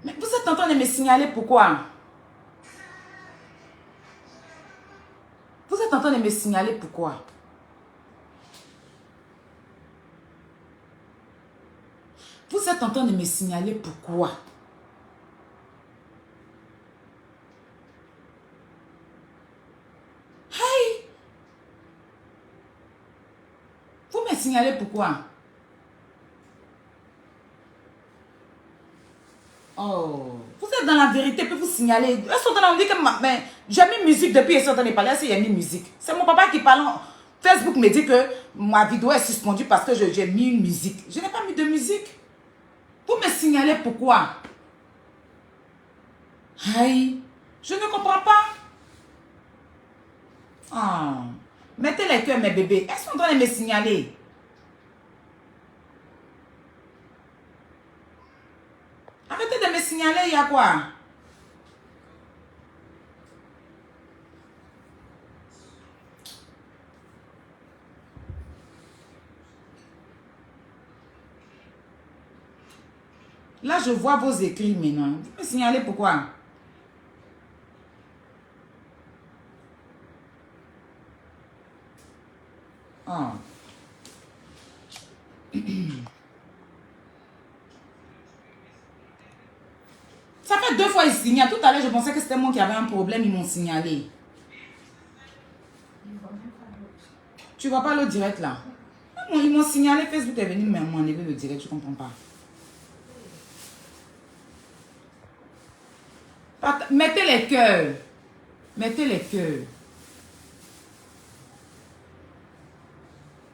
Mais vous êtes en train de me signaler pourquoi? Vous êtes en train de me signaler pourquoi? Vous êtes en train de me signaler pourquoi? Hey! Vous me signalez pourquoi? Oh, vous êtes dans la vérité, puis vous signalez. Elles sont en train de dire que j'ai mis musique depuis elles sont en train de parler. Est-ce qu'il y a mis musique? C'est mon papa qui parle. Facebook me dit que ma vidéo est suspendue parce que j'ai mis une musique. Je n'ai pas mis de musique. Vous me signalez pourquoi? Aïe, je ne comprends pas. Oh, mettez les cœurs, mes bébés. Elles sont en train de me signaler. Arrêtez de me signaler, il y a quoi? Là, je vois vos écrits maintenant. Vous me signalez pourquoi? Oh. Ça fait 2 fois ils signalent. Tout à l'heure, je pensais que c'était moi qui avais un problème. Ils m'ont signalé. Tu vois pas le direct là? Ils m'ont signalé. Facebook est venu m'enlever le direct. Je comprends pas. Mettez les cœurs. Mettez les cœurs.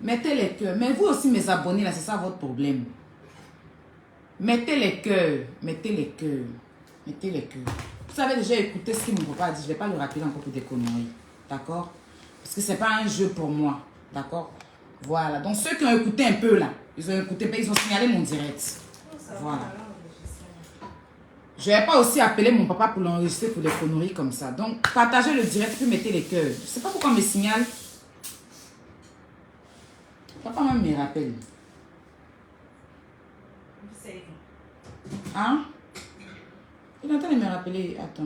Mettez les cœurs. Mais vous aussi, mes abonnés, là, c'est ça votre problème. Mettez les cœurs. Mettez les cœurs. Mettez les cœurs. Vous avez déjà écouté ce que mon papa a dit. Je ne vais pas le rappeler encore pour des conneries. D'accord? Parce que ce n'est pas un jeu pour moi. D'accord? Voilà. Donc, ceux qui ont écouté un peu, là, ils ont écouté, ils ont signalé mon direct. Voilà. Je ne vais pas aussi appeler mon papa pour l'enregistrer pour des conneries comme ça. Donc, partagez le direct puis mettez les cœurs. Je ne sais pas pourquoi on me signale. Papa même me rappelle. Hein? Il est en train de me rappeler. Attends.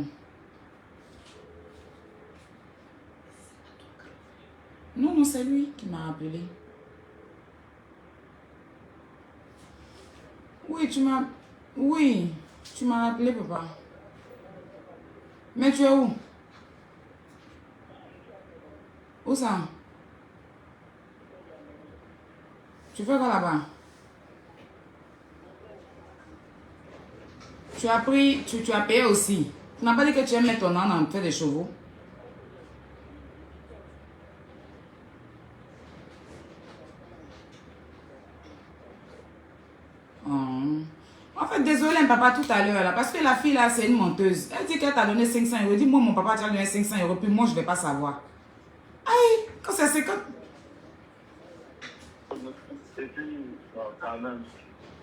Non, non, c'est lui qui m'a rappelé. Oui, tu m'as... Oui, tu m'as rappelé, papa. Mais tu es où? Où ça? Tu fais quoi là-bas? Tu as pris... Tu as payé aussi. Tu n'as pas dit que tu aimes mettre ton âne en fait des chevaux? Oh. En fait, désolé, papa, tout à l'heure, là, parce que la fille, là, c'est une menteuse. Elle dit qu'elle t'a donné 500 euros. Elle dit, moi, mon papa t'a donné 500 euros, puis moi, je ne vais pas savoir. Aïe, quand c'est 50... Et puis, quand même,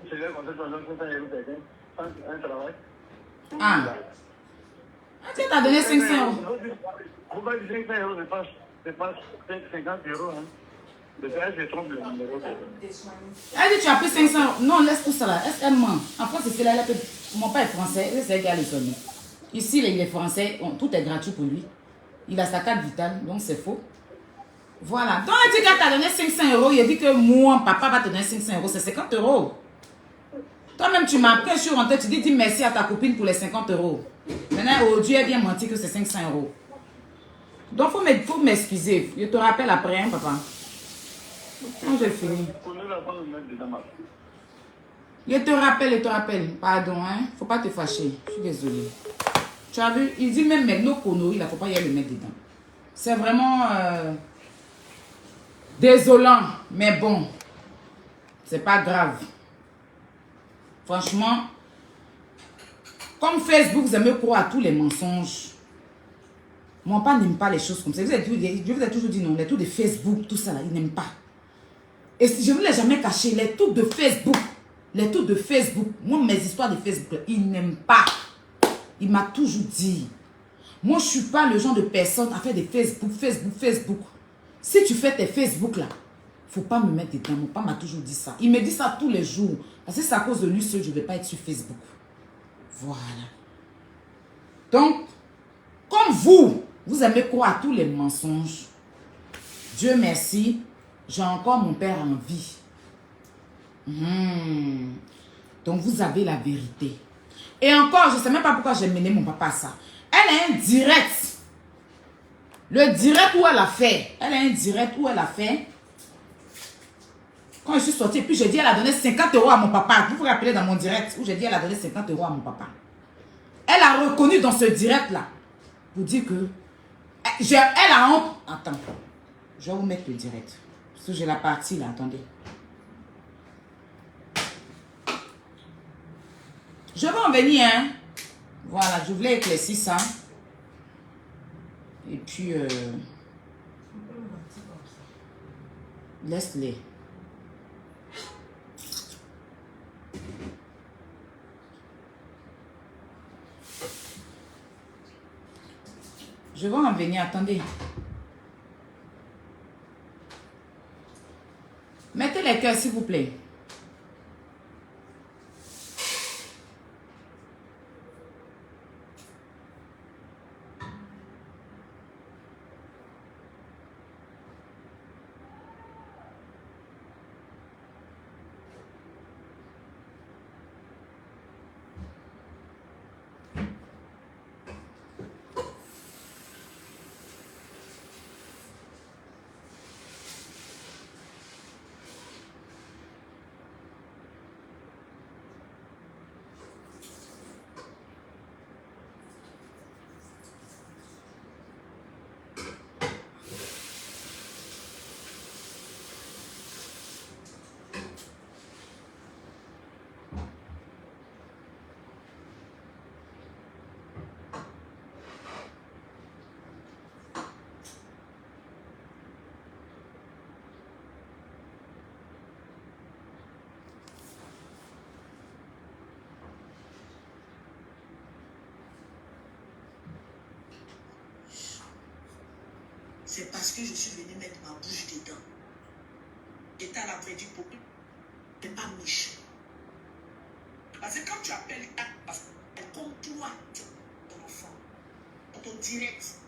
c'est vrai qu'on te donne 500 euros quelqu'un, un travail. Ah. Elle dit, t'as donné 500 euros. Vous voyez, 500 euros, c'est pas 50 euros, hein. Le gars, je trompe le numéro. Elle dit, tu as pris 500 euros. Non, laisse tout ça là. Elle ment. En France, c'est là, mon père est français. C'est elle qui a les sonner. Ici, il est français. Tout est gratuit pour lui. Il a sa carte vitale, donc c'est faux. Voilà. Donc, elle dit qu'elle t'a donné 500 euros. Il a dit que moi, papa va te donner 500 euros. C'est 50 euros. Toi-même, tu m'as appris, je suis rentrée. Tu dis merci à ta copine pour les 50 euros. Maintenant, aujourd'hui, elle vient mentir que c'est 500 euros. Donc, il faut m'excuser. Je te rappelle après, hein, papa. Quand j'ai fini. Je te rappelle. Pardon, hein. Faut pas te fâcher. Je suis désolée. Tu as vu, il dit même nos conneries, il ne faut pas y aller le mettre dedans. C'est vraiment désolant, mais bon. C'est pas grave. Franchement, comme Facebook, vous aimez croire à tous les mensonges. Mon père n'aime pas les choses comme ça. Je vous ai toujours dit non, les trucs de Facebook, tout ça là, il n'aime pas. Et si je ne vous l'ai jamais caché, les trucs de Facebook, moi, mes histoires de Facebook, là, il n'aime pas. Il m'a toujours dit. Moi, je ne suis pas le genre de personne à faire des Facebook. Si tu fais tes Facebook là, il ne faut pas me mettre dedans. Mon père m'a toujours dit ça. Il me dit ça tous les jours. Parce que c'est à cause de lui seul, je ne vais pas être sur Facebook. Voilà. Donc, comme vous aimez croire à tous les mensonges, Dieu merci, j'ai encore mon père en vie. Donc, vous avez la vérité. Et encore, je ne sais même pas pourquoi j'ai mené mon papa à ça. Elle a un direct. Le direct où elle a fait. Elle a un direct où elle a fait. Quand je suis sortie, puis j'ai dit, elle a donné 50 € à mon papa. Vous vous rappelez dans mon direct où j'ai dit, elle a donné 50 € à mon papa. Elle a reconnu dans ce direct-là. Pour dire que... Elle a honte. Attends. Je vais vous mettre le direct. Parce que j'ai la partie là, attendez. Je vais en venir, hein. Voilà, je voulais éclaircir ça. Et puis... laisse-les. Je vais en venir, attendez. Mettez les cœurs, s'il vous plaît. C'est parce que je suis venue mettre ma bouche dedans. Et t'as la vraie du peuple. T'es pas méchant. Parce que quand tu appelles elle comme toi, ton enfant, dans ton direct,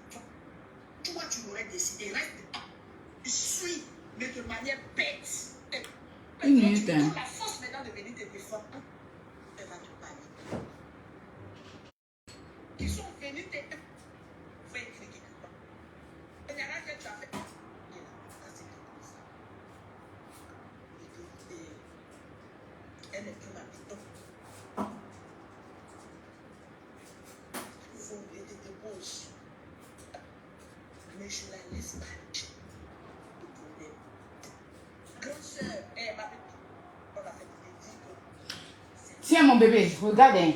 toi tu l'aurais décidé. Reste, tu suis, mais de manière bête. Une minute, hein. La force maintenant de venir te défendre, elle va te parler. Ils sont venus te faire critiquer. Il n'y a rien que tu as fait. Elle n'est plus ma maison. Il faut oublier de te poser. Mais je la laisse pas. Le problème. Grande sœur, elle m'a dit que... Tiens, mon bébé, regarde. Hein.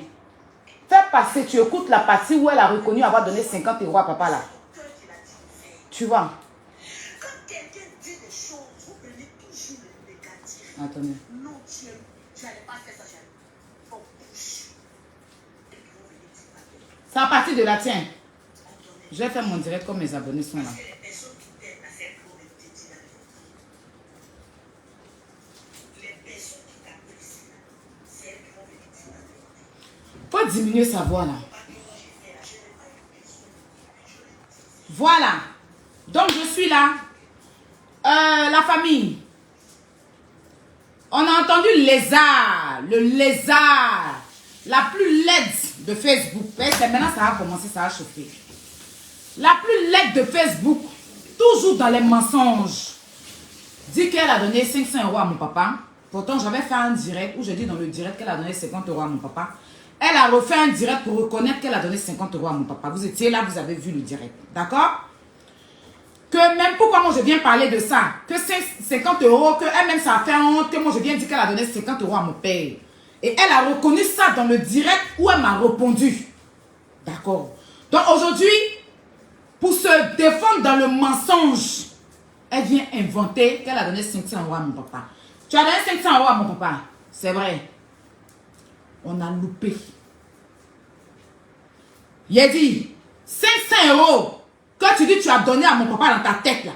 Fais passer, tu écoutes la partie où elle a reconnu avoir donné 50 € à papa là. Tu vois? Quand quelqu'un dit des choses, vous prenez toujours le négatif. Attendez. Non, tu n'allais pas faire ça, j'allais pas bouche. Et puis vous venez dire ma gueule. C'est à partir de la tienne. Je vais faire mon direct comme mes abonnés sont là. Parce que les personnes qui t'aiment, c'est pour me dire la vérité. Les personnes qui t'apprécient, c'est elles qui vont venir dire la vérité. Faut diminuer sa voix là. Voilà. Donc je suis là. La famille. On a entendu lézard. Le lézard. La plus laide de Facebook. C'est maintenant ça a commencé, ça a chauffé. La plus laide de Facebook. Toujours dans les mensonges. Dit qu'elle a donné 500 € à mon papa. Pourtant j'avais fait un direct où je dis dans le direct qu'elle a donné 50 € à mon papa. Elle a refait un direct pour reconnaître qu'elle a donné 50 € à mon papa. Vous étiez là, vous avez vu le direct. D'accord? Que même pourquoi moi je viens parler de ça, que c'est 50 €, que elle-même ça a fait honte, que moi je viens dire qu'elle a donné 50 € à mon père. Et elle a reconnu ça dans le direct où elle m'a répondu. D'accord. Donc aujourd'hui, pour se défendre dans le mensonge, elle vient inventer qu'elle a donné 500 € à mon papa. Tu as donné 500 € à mon papa. C'est vrai. On a loupé. Il a dit 500 € que tu dis que tu as donné à mon papa dans ta tête là.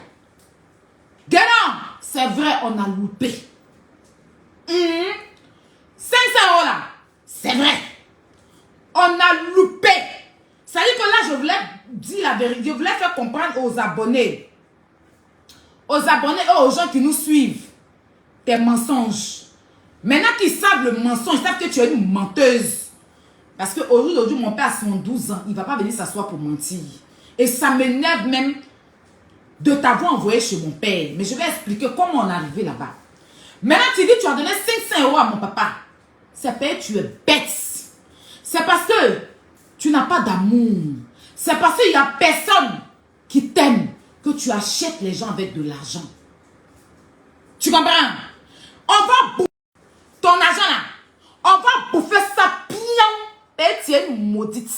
Guénon, c'est vrai, on a loupé. 500 € là, c'est vrai. dire la vérité. Je voulais faire comprendre aux abonnés. Aux abonnés et aux gens qui nous suivent. Tes mensonges. Maintenant qu'ils savent le mensonge, ils savent que tu es une menteuse. Parce qu'aujourd'hui, mon père a 112 ans. Il ne va pas venir s'asseoir pour mentir. Et ça m'énerve même de t'avoir envoyé chez mon père. Mais je vais expliquer comment on est arrivé là-bas. Maintenant, tu dis tu as donné 500 € à mon papa. C'est parce que tu es bête. C'est parce que tu n'as pas d'amour. C'est parce qu'il n'y a personne qui t'aime que tu achètes les gens avec de l'argent. Tu comprends? On va bouffer ton argent là. On va bouffer ça bien. Et tu es une maudite.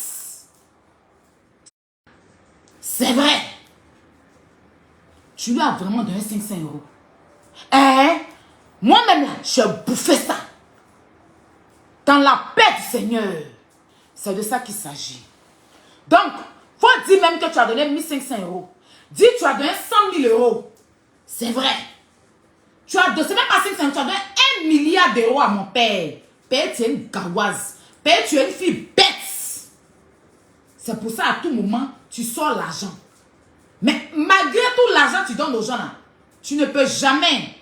C'est vrai. Tu lui as vraiment donné 500 €. Hein? Moi-même là, j'ai bouffé ça. Dans la paix du Seigneur. C'est de ça qu'il s'agit. Donc, faut dire même que tu as donné 1500 €. Dis tu as donné 100 000 €. C'est vrai. Tu as donné, c'est même pas 500 €, tu as donné 1 milliard d'euros à mon père. Père, tu es une garoise. Père, tu es une fille bête. C'est pour ça, à tout moment, tu sors l'argent. Mais malgré tout l'argent que tu donnes aux gens là, tu ne peux jamais.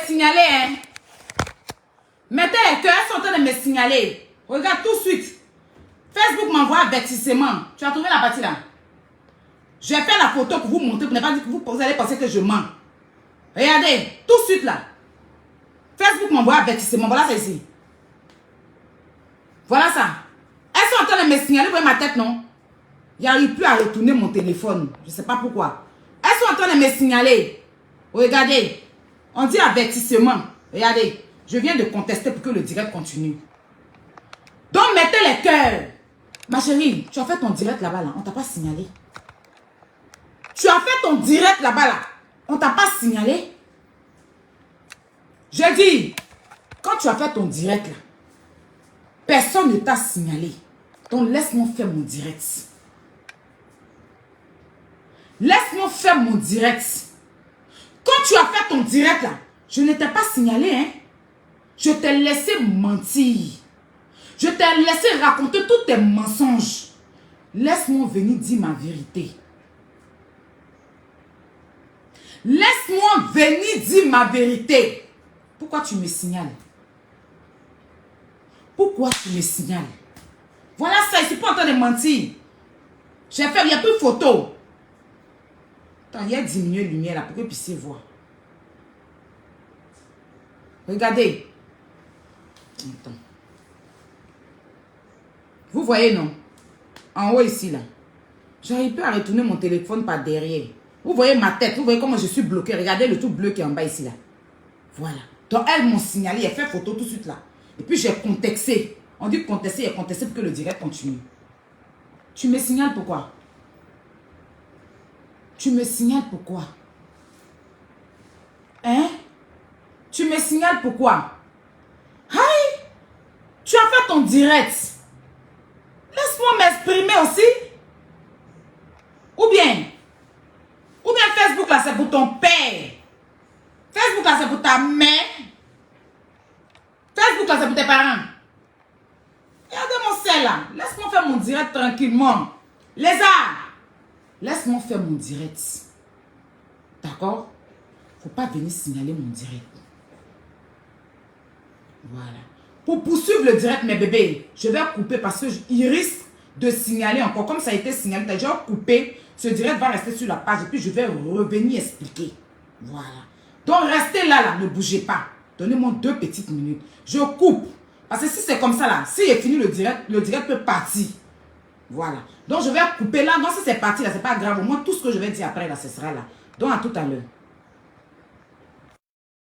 Signaler, hein. Mettez les cœurs, elles sont en train de me signaler. Regarde tout de suite. Facebook m'envoie avertissement. Tu as trouvé la partie là? Je vais faire la photo pour vous montrer, pour ne pas dire que vous allez penser que je mens. Regardez, tout de suite là. Facebook m'envoie avertissement. Voilà ça ici. Voilà ça. Elles sont en train de me signaler. Vous voyez ma tête, non? Il n'arrive plus à retourner mon téléphone. Je ne sais pas pourquoi. Elles sont en train de me signaler. Regardez. On dit avertissement. Regardez, je viens de contester pour que le direct continue. Donc, mettez les cœurs. Ma chérie, tu as fait ton direct là-bas, là. On ne t'a pas signalé. Tu as fait ton direct là-bas, là. On ne t'a pas signalé. Je dis, quand tu as fait ton direct là, personne ne t'a signalé. Donc, laisse-moi faire mon direct. Laisse-moi faire mon direct. Quand tu as fait ton direct là, je ne t'ai pas signalé, hein. Je t'ai laissé mentir. Je t'ai laissé raconter tous tes mensonges. Laisse-moi venir dire ma vérité. Laisse-moi venir dire ma vérité. Pourquoi tu me signales? Pourquoi tu me signales? Voilà ça, je ne suis pas en train de mentir. J'ai fait, il n'y a plus de photo. Attends, il y a diminué la lumière là pour que vous puissiez voir. Regardez. Attends. Vous voyez, non? En haut ici, là. J'arrive plus à retourner mon téléphone par derrière. Vous voyez ma tête. Vous voyez comment je suis bloqué. Regardez le tout bleu qui est en bas ici, là. Voilà. Donc, elles m'ont signalé. Elle fait photo tout de suite, là. Et puis, j'ai contexté. On dit contester et contester pour que le direct continue. Tu me signales pourquoi? Tu me signales pourquoi? Hein? Tu me signales pourquoi? Aïe! Tu as fait ton direct. Laisse-moi m'exprimer aussi. Ou bien Facebook là c'est pour ton père. Facebook là c'est pour ta mère. Facebook là c'est pour tes parents. Regardez mon sel là. Laisse-moi faire mon direct tranquillement. Lézard. Laisse-moi faire mon direct. D'accord? Faut pas venir signaler mon direct. Voilà. Pour poursuivre le direct, mes bébés, je vais couper parce qu'il risque de signaler encore. Comme ça a été signalé, je vais couper. Ce direct va rester sur la page et puis je vais revenir expliquer. Voilà. Donc, restez là, là. Ne bougez pas. Donnez-moi 2 petites minutes. Je coupe. Parce que si c'est comme ça, là, si est fini le direct peut partir. Voilà. Donc, je vais couper là. Non, si c'est parti, là, c'est pas grave. Au moins, tout ce que je vais dire après, là, ce sera là. Donc, à tout à l'heure.